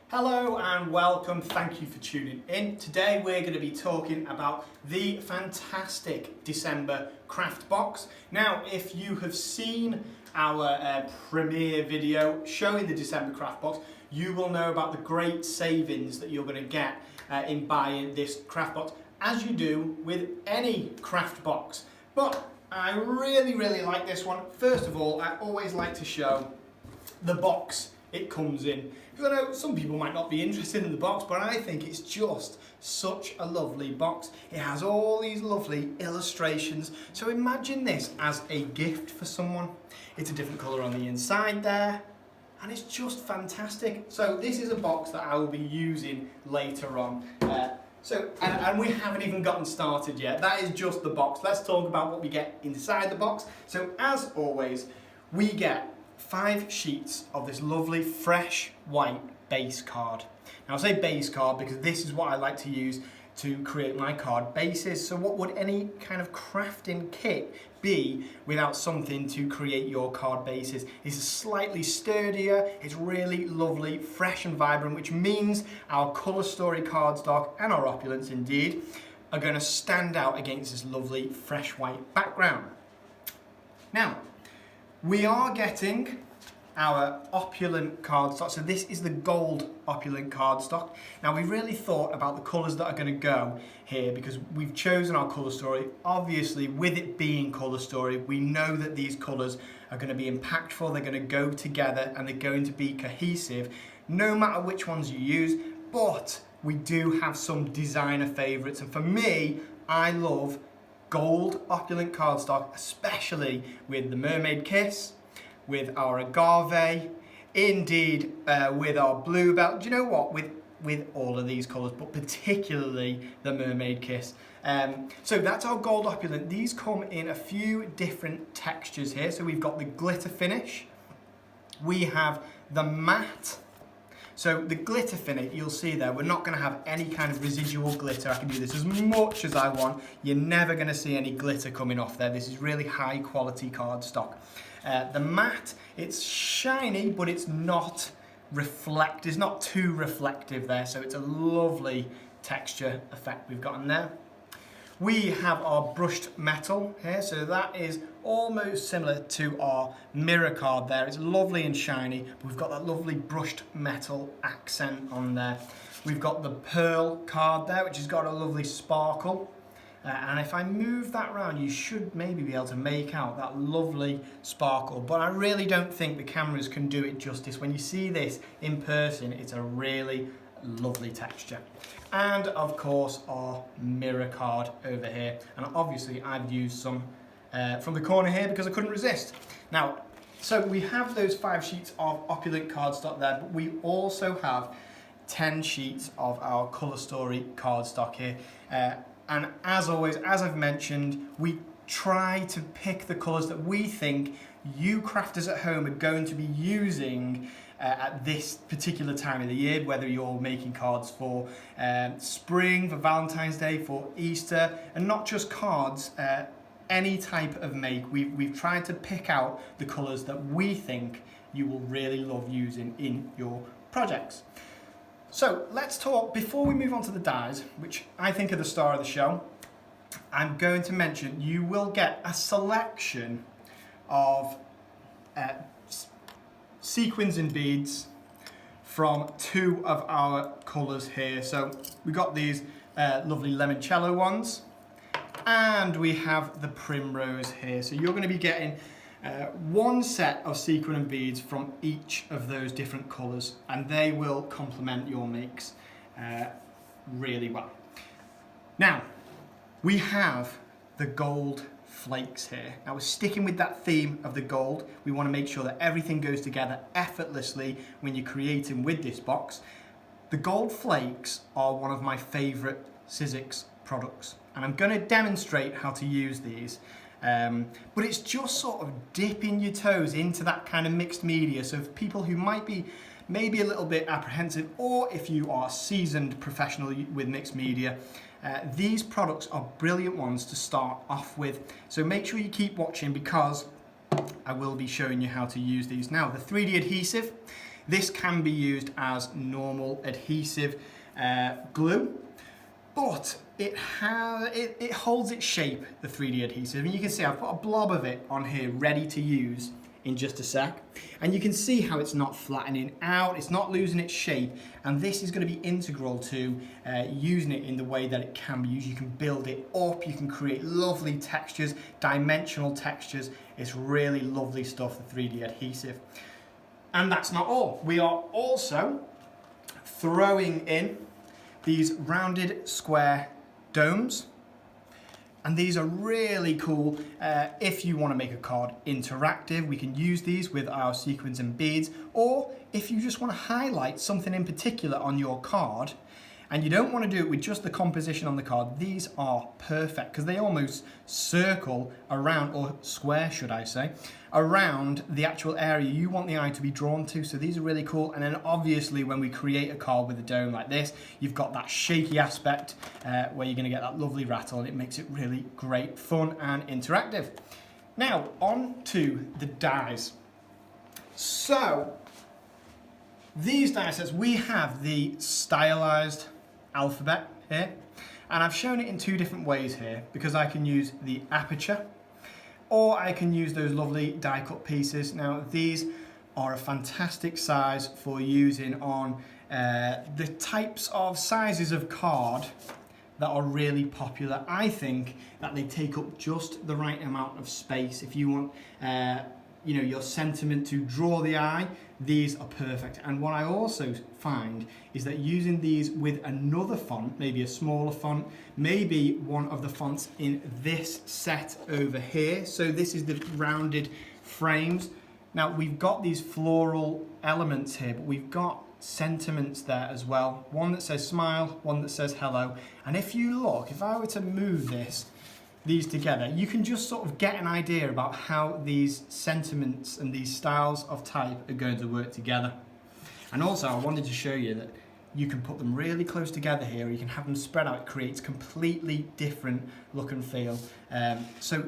Hello and welcome, thank you for tuning in. Today we're going to be talking about the fantastic December craft box. Now if you have seen our premiere video showing the December craft box, you will know about the great savings that you're going to get in buying this craft box, as you do with any craft box. But I really like this one. First of all, I always like to show the box it comes in, because I know some people might not be interested in the box, but I think it's just such a lovely box. It has all these lovely illustrations, so imagine this as a gift for someone. It's a different colour on the inside there, and it's just fantastic. So this is a box that I will be using later on. And we haven't even gotten started yet. That is just the box. Let's talk about what we get inside the box. So as always, we get 5 sheets of this lovely fresh white base card. Now I say base card because this is what I like to use to create my card bases. So what would any kind of crafting kit be without something to create your card bases? It's slightly sturdier, it's really lovely, fresh and vibrant, which means our colour story cardstock and our opulence indeed are going to stand out against this lovely fresh white background. Now, we are getting our opulent cardstock. So this is the gold opulent cardstock. Now we really thought about the colours that are going to go here because we've chosen our colour story. Obviously, with it being colour story, we know that these colours are going to be impactful, they're going to go together and they're going to be cohesive no matter which ones you use. But we do have some designer favourites, and for me, I love gold opulent cardstock, especially with the Mermaid Kiss, with our agave, indeed with our bluebell. Do you know what? With all of these colours, but particularly the Mermaid Kiss. So that's our gold opulent. These come in a few different textures here. So we've got the glitter finish, we have the matte. So the glitter finish, you'll see there, we're not going to have any kind of residual glitter. I can do this as much as I want. You're never going to see any glitter coming off there. This is really high quality cardstock. The matte, it's shiny, but it's not it's not too reflective there. So it's a lovely texture effect we've got in there. We have our brushed metal here, so that is almost similar to our mirror card there. It's lovely and shiny, but we've got that lovely brushed metal accent on there. We've got the pearl card there, which has got a lovely sparkle. And if I move that around, you should maybe be able to make out that lovely sparkle, but I really don't think the cameras can do it justice. When you see this in person, it's a really lovely texture. And of course our mirror card over here, and obviously I've used some from the corner here because I couldn't resist. Now, so we have those 5 sheets of opulent cardstock there, but we also have 10 sheets of our colour story cardstock here, and as always, as I've mentioned, we try to pick the colours that we think you crafters at home are going to be using at this particular time of the year, whether you're making cards for spring, for Valentine's Day, for Easter, and not just cards, any type of make. We've tried to pick out the colours that we think you will really love using in your projects. So let's talk, before we move on to the dies, which I think are the star of the show, I'm going to mention you will get a selection of sequins and beads from 2 of our colours here. So we've got these lovely limoncello ones, and we have the primrose here. So you're going to be getting 1 set of sequin and beads from each of those different colours, and they will complement your makes really well. Now, we have the gold flakes here. Now we're sticking with that theme of the gold. We want to make sure that everything goes together effortlessly when you're creating with this box. The gold flakes are one of my favourite Sizzix products, and I'm going to demonstrate how to use these. But it's just sort of dipping your toes into that kind of mixed media. So for people who might be maybe a little bit apprehensive, or if you are a seasoned professional with mixed media, these products are brilliant ones to start off with. So make sure you keep watching because I will be showing you how to use these. Now, the 3D adhesive This can be used as normal adhesive glue, but it holds its shape, the 3D adhesive, and you can see I've put a blob of it on here ready to use in just a sec, and you can see how it's not flattening out, it's not losing its shape, and this is going to be integral to using it in the way that it can be used. You can build it up, you can create lovely textures, dimensional textures. It's really lovely stuff, the 3D adhesive. And that's not all. We are also throwing in these rounded square domes. And these are really cool if you want to make a card interactive. We can use these with our sequins and beads, or if you just want to highlight something in particular on your card and you don't want to do it with just the composition on the card, these are perfect because they almost circle around, or square should I say, around the actual area you want the eye to be drawn to. So these are really cool. And then obviously when we create a card with a dome like this, you've got that shaky aspect where you're going to get that lovely rattle, and it makes it really great fun and interactive. Now on to the dies. So these die sets, we have the stylized alphabet here, and I've shown it in two different ways here because I can use the aperture or I can use those lovely die cut pieces. Now these are a fantastic size for using on the types of sizes of card that are really popular. I think that they take up just the right amount of space. If you want you know, your sentiment to draw the eye, these are perfect. And what I also find is that using these with another font, maybe a smaller font, maybe one of the fonts in this set over here. So this is the rounded frames. Now we've got these floral elements here, but we've got sentiments there as well. One that says smile, one that says hello. And if you look, if I were to move these together, you can just sort of get an idea about how these sentiments and these styles of type are going to work together. And also I wanted to show you that you can put them really close together here, or you can have them spread out. It creates completely different look and feel. So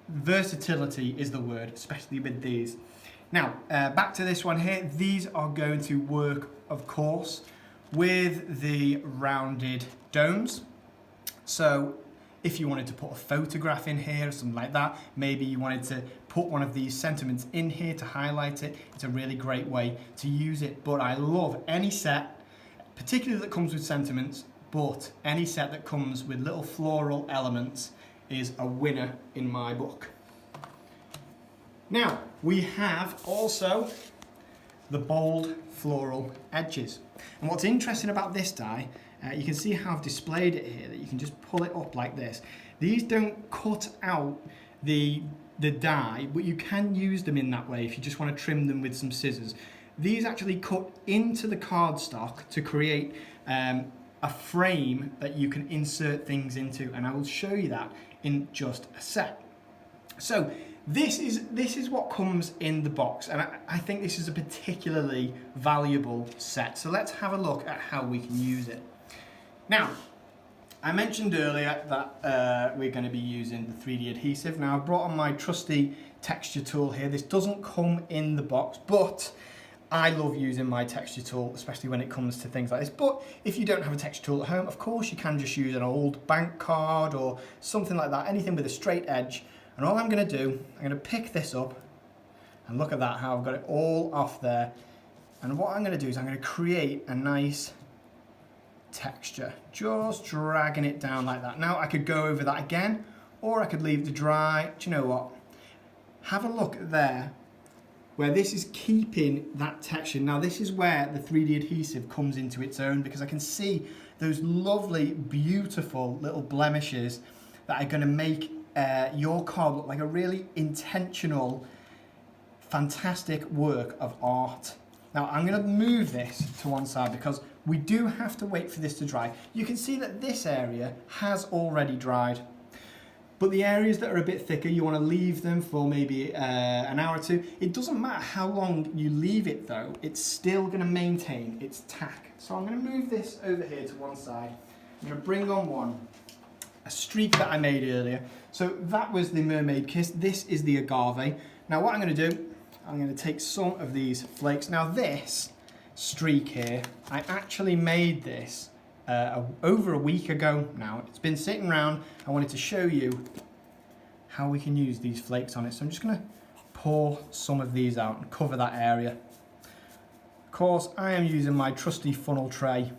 versatility is the word, especially with these. Now back to this one here. These are going to work, of course, with the rounded domes. So if you wanted to put a photograph in here or something like that, maybe you wanted to put one of these sentiments in here to highlight it, it's a really great way to use it. But I love any set, particularly that comes with sentiments, but any set that comes with little floral elements is a winner in my book. Now, we have also the bold floral edges. And what's interesting about this die, you can see how I've displayed it here, that you can just pull it up like this. These don't cut out the die, but you can use them in that way if you just want to trim them with some scissors. These actually cut into the cardstock to create a frame that you can insert things into, and I will show you that in just a sec. So this is what comes in the box, and I think this is a particularly valuable set. So let's have a look at how we can use it. Now, I mentioned earlier that we're going to be using the 3D adhesive. Now I've brought on my trusty texture tool here. This doesn't come in the box, but I love using my texture tool, especially when it comes to things like this. But if you don't have a texture tool at home, of course you can just use an old bank card or something like that, anything with a straight edge. And all I'm going to do, I'm going to pick this up, and look at that, how I've got it all off there. And what I'm going to do is I'm going to create a nice texture, just dragging it down like that. Now I could go over that again, or I could leave it to dry. Do you know what? Have a look there where this is keeping that texture. Now this is where the 3D adhesive comes into its own, because I can see those lovely, beautiful little blemishes that are going to make your card look like a really intentional, fantastic work of art. Now I'm going to move this to one side because we do have to wait for this to dry. You can see that this area has already dried, but the areas that are a bit thicker, you want to leave them for maybe an hour or two. It doesn't matter how long you leave it though, it's still going to maintain its tack. So I'm going to move this over here to one side. I'm going to bring on a streak that I made earlier. So that was the Mermaid Kiss. This is the Agave. Now what I'm going to do, I'm going to take some of these flakes. Now this streak here. I actually made this over a week ago now. It's been sitting around. I wanted to show you how we can use these flakes on it. So I'm just going to pour some of these out and cover that area. Of course, I am using my trusty funnel tray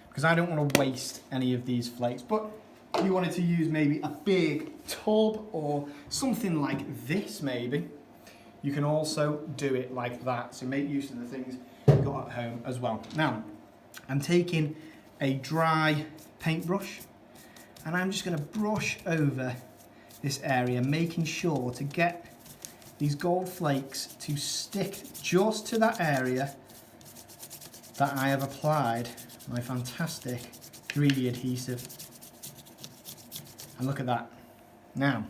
because I don't want to waste any of these flakes. But if you wanted to use maybe a big tub or something like this maybe, you can also do it like that. So make use of the things you've got at home as well. Now, I'm taking a dry paintbrush and I'm just going to brush over this area, making sure to get these gold flakes to stick just to that area that I have applied my fantastic 3D adhesive. And look at that. Now,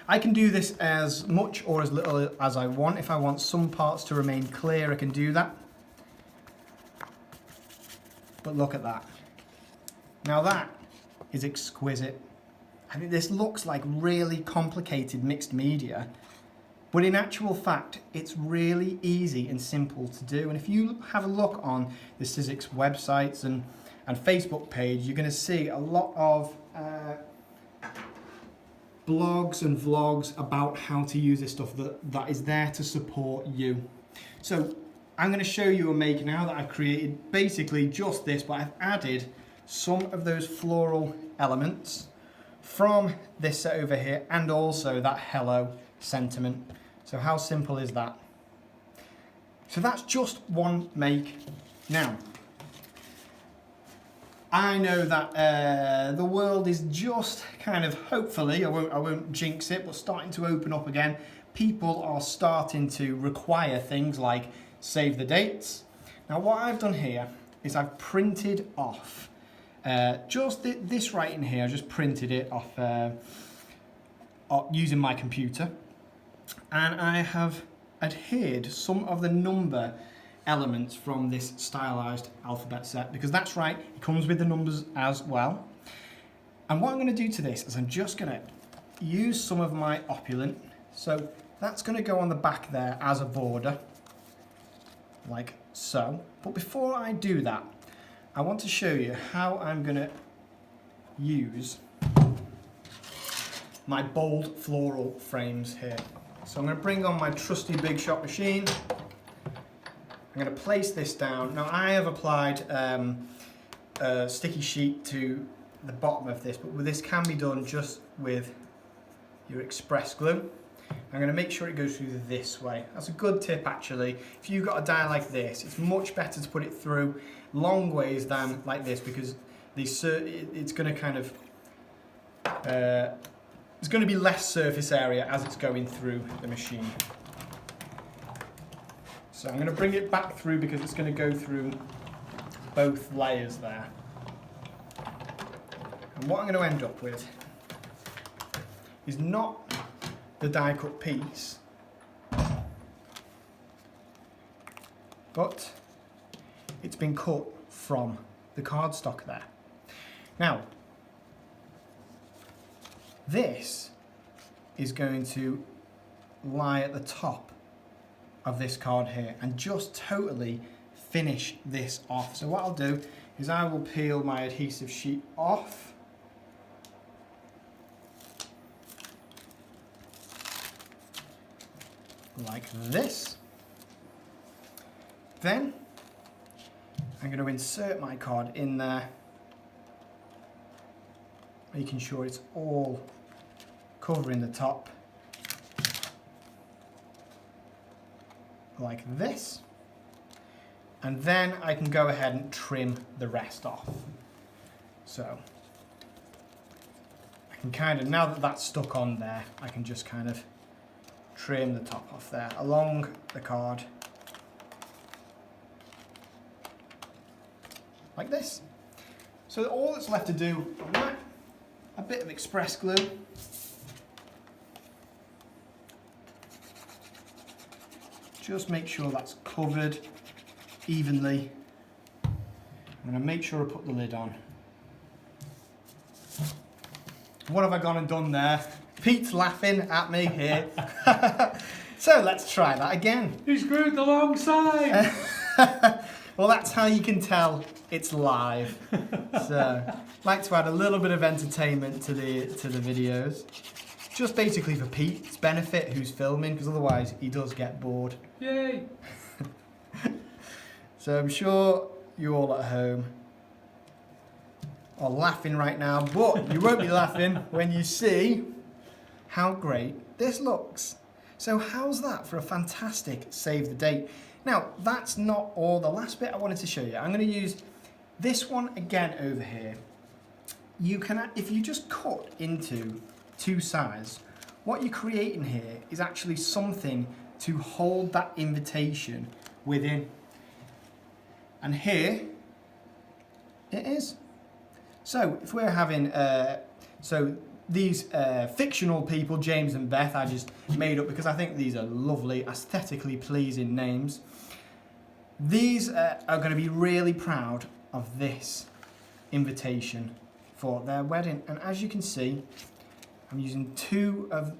I can do this as much or as little as I want. If I want some parts to remain clear, I can do that. But look at that. Now that is exquisite. I mean, this looks like really complicated mixed media, but in actual fact, it's really easy and simple to do. And if you have a look on the Sizzix websites and Facebook page, you're going to see a lot of blogs and vlogs about how to use this stuff that is there to support you. So I'm going to show you a make now that I've created basically just this, but I've added some of those floral elements from this set over here and also that hello sentiment. So how simple is that? So that's just one make. Now, I know that the world is just kind of, hopefully, I won't jinx it, but starting to open up again. People are starting to require things like save the dates. Now what I've done here is I've printed off just this writing here. I just printed it off using my computer, and I have adhered some of the number elements from this stylized alphabet set, because that's right, it comes with the numbers as well. And what I'm going to do to this is I'm just going to use some of my opulent, so that's going to go on the back there as a border like so. But before I do that, I want to show you how I'm going to use my bold floral frames here. So I'm going to bring on my trusty Big Shot machine. I'm going to place this down. Now I have applied a sticky sheet to the bottom of this, but this can be done just with your express glue. I'm going to make sure it goes through this way. That's a good tip actually. If you've got a die like this, it's much better to put it through long ways than like this, because it's going to kind of there's going to be less surface area as it's going through the machine. So I'm going to bring it back through because it's going to go through both layers there. And what I'm going to end up with is not the die cut piece, but it's been cut from the cardstock there. Now, this is going to lie at the top of this card here and just totally finish this off. So what I'll do is I will peel my adhesive sheet off. Like this. Then I'm going to insert my card in there, making sure it's all covering the top like this, and then I can go ahead and trim the rest off. So I can kind of, now that that's stuck on there, I can just kind of trim the top off there along the card like this. So all that's left to do on that, a bit of express glue, just make sure that's covered evenly. I'm going to make sure I put the lid on. What have I gone and done there? Pete's laughing at me here. So let's try that again. You screwed the wrong side. Well, that's how you can tell it's live. So, like to add a little bit of entertainment to the videos. Just basically for Pete's benefit, who's filming, because otherwise he does get bored. Yay! So I'm sure you all at home are laughing right now, but you won't be laughing when you see how great this looks. So how's that for a fantastic save the date? Now, that's not all. The last bit I wanted to show you, I'm going to use this one again over here. You can, if you just cut into two sides, what you're creating here is actually something to hold that invitation within. And here it is. So if we're having, so these fictional people, James and Beth, I just made up because I think these are lovely, aesthetically pleasing names. These are going to be really proud of this invitation for their wedding. And as you can see, I'm using two of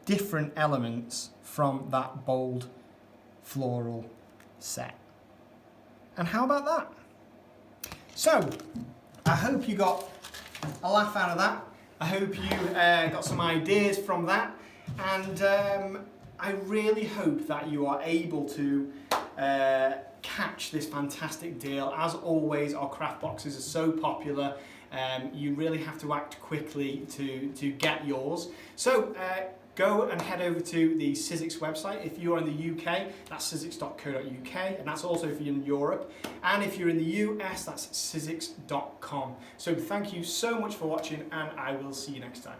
different elements from that bold floral set. And how about that? So, I hope you got a laugh out of that. I hope you got some ideas from that. And I really hope that you are able to catch this fantastic deal. As always, our craft boxes are so popular. You really have to act quickly to get yours. So go and head over to the Sizzix website. If you're in the UK, that's sizzix.co.uk, and that's also if you're in Europe. And if you're in the US, that's sizzix.com. So thank you so much for watching, and I will see you next time.